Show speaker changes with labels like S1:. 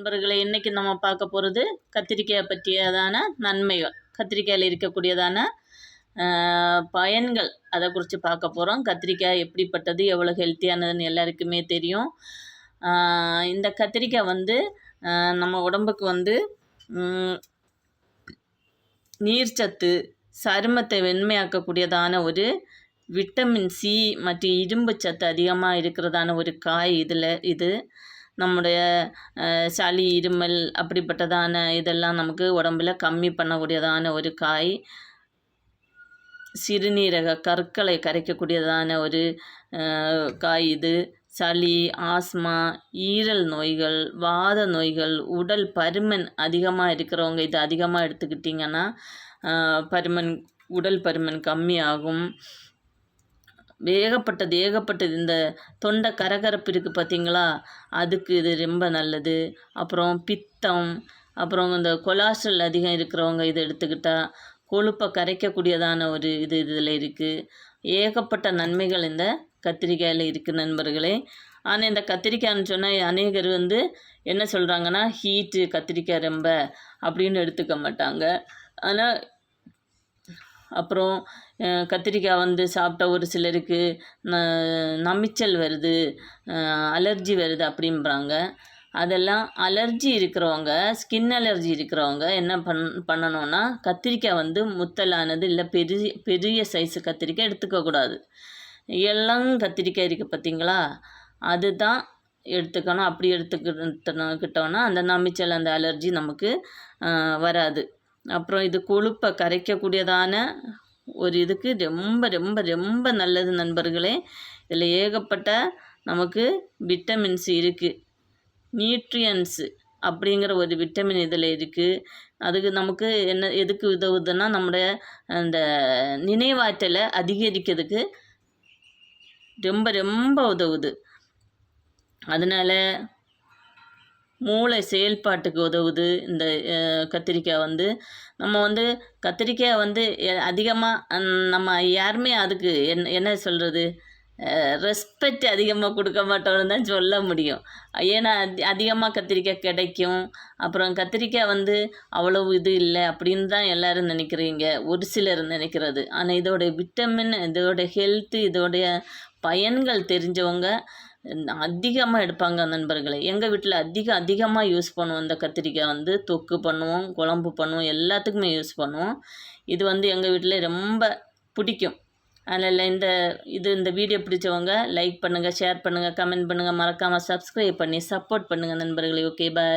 S1: நண்பர்களே, இன்னைக்கு நம்ம பார்க்க போகிறது கத்திரிக்காயை பற்றியதான நன்மைகள், கத்திரிக்காயில் இருக்கக்கூடியதான பயன்கள், அதை குறித்து பார்க்க போகிறோம். கத்திரிக்காய் எப்படிப்பட்டது, எவ்வளோ ஹெல்த்தியானதுன்னு எல்லாருக்குமே தெரியும். இந்த கத்திரிக்காய் வந்து நம்ம உடம்புக்கு வந்து நீர்ச்சத்து, சருமத்தை வெண்மையாக்கக்கூடியதான ஒரு விட்டமின் சி மற்றும் இரும்பு சத்து அதிகமாக இருக்கிறதான ஒரு காய். இது நம்முடைய சளி, இருமல் அப்படிப்பட்டதான இதெல்லாம் நமக்கு உடம்பில் கம்மி பண்ணக்கூடியதான ஒரு காய். சிறுநீரக கற்களை கரைக்கக்கூடியதான ஒரு காய் இது. சளி, ஆஸ்மா, ஈரல் நோய்கள், வாத நோய்கள், உடல் பருமன் அதிகமாக இருக்கிறவங்க இது அதிகமாக எடுத்துக்கிட்டிங்கன்னா உடல் பருமன் கம்மியாகும். ஏகப்பட்டது இந்த தொண்டை கரகரப்பு இருக்குது பார்த்தீங்களா, அதுக்கு இது ரொம்ப நல்லது. அப்புறம் பித்தம், அப்புறம் இந்த கொலாஸ்ட்ரல் அதிகம் இருக்கிறவங்க இதை எடுத்துக்கிட்டால் கொழுப்பை கரைக்கக்கூடியதான ஒரு இதில் இருக்குது. ஏகப்பட்ட நன்மைகள் இந்த கத்திரிக்காயில் இருக்குது நண்பர்களே. ஆனால் இந்த கத்திரிக்காய்னு சொன்னால் அநேகர் வந்து என்ன சொல்கிறாங்கன்னா, ஹீட்டு கத்திரிக்காய் ரொம்ப அப்படின்னு எடுத்துக்க மாட்டாங்க. ஆனால் அப்புறம் கத்திரிக்காய் வந்து சாப்பிட்டா ஒரு சிலருக்கு நமிச்சல் வருது, அலர்ஜி வருது அப்படின்றாங்க. அதெல்லாம் அலர்ஜி இருக்கிறவங்க, ஸ்கின் அலர்ஜி இருக்கிறவங்க என்ன பண்ணணும்னா, கத்திரிக்காய் வந்து முத்தலானது இல்லை பெரிய சைஸு கத்திரிக்காய் எடுத்துக்கக்கூடாது. எல்லாம் கத்திரிக்காய் இருக்குது பார்த்தீங்களா, அதுதான் எடுத்துக்கணும். அப்படி எடுத்துக்கிட்டோன்னா அந்த நமிச்சல், அந்த அலர்ஜி நமக்கு வராது. அப்புறம் இது கொழுப்பை கரைக்கக்கூடியதான ஒரு இதுக்கு ரொம்ப ரொம்ப ரொம்ப நல்லது நண்பர்களே. இதில் ஏகப்பட்ட நமக்கு விட்டமின்ஸ் இருக்குது. நியூட்ரியன்ஸு அப்படிங்கிற ஒரு விட்டமின் இதில் இருக்குது. அதுக்கு நமக்கு எதுக்கு உதவுதுன்னா, நம்முடைய அந்த நினைவாற்றலை அதிகரிக்கிறதுக்கு ரொம்ப ரொம்ப உதவுது. அதனால் மூளை செயல்பாட்டுக்கு உதவுது இந்த கத்திரிக்காய் வந்து. நம்ம வந்து கத்திரிக்காய் வந்து அதிகமாக நம்ம யாருமே அதுக்கு என்ன சொல்கிறது, ரெஸ்பெக்ட் அதிகமாக கொடுக்க மாட்டோம்னு தான் சொல்ல முடியும். ஏன்னா அதிகமாக கத்திரிக்காய் கிடைக்கும். அப்புறம் கத்திரிக்காய் வந்து அவ்வளவு இது இல்லை அப்படின்னு தான் எல்லோரும் நினைக்கிறீங்க, ஒரு சிலர் நினைக்கிறது. ஆனால் இதோடைய விட்டமின், இதோடைய ஹெல்த்து, இதோடைய பயன்கள் தெரிஞ்சவங்க அதிகமாக எடுப்பாங்க நண்பர்களே. எங்கள் வீட்டில் அதிகமாக யூஸ் பண்ணுவோம். இந்த கத்திரிக்காய் வந்து தொக்கு பண்ணுவோம், குழம்பு பண்ணுவோம், எல்லாத்துக்குமே யூஸ் பண்ணுவோம். இது வந்து எங்கள் வீட்டில் ரொம்ப பிடிக்கும். அதனால் இந்த வீடியோ பிடிச்சவங்க லைக் பண்ணுங்கள், ஷேர் பண்ணுங்கள், கமெண்ட் பண்ணுங்கள், மறக்காமல் சப்ஸ்கிரைப் பண்ணி சப்போர்ட் பண்ணுங்கள் நண்பர்களே. ஓகே, பாய்.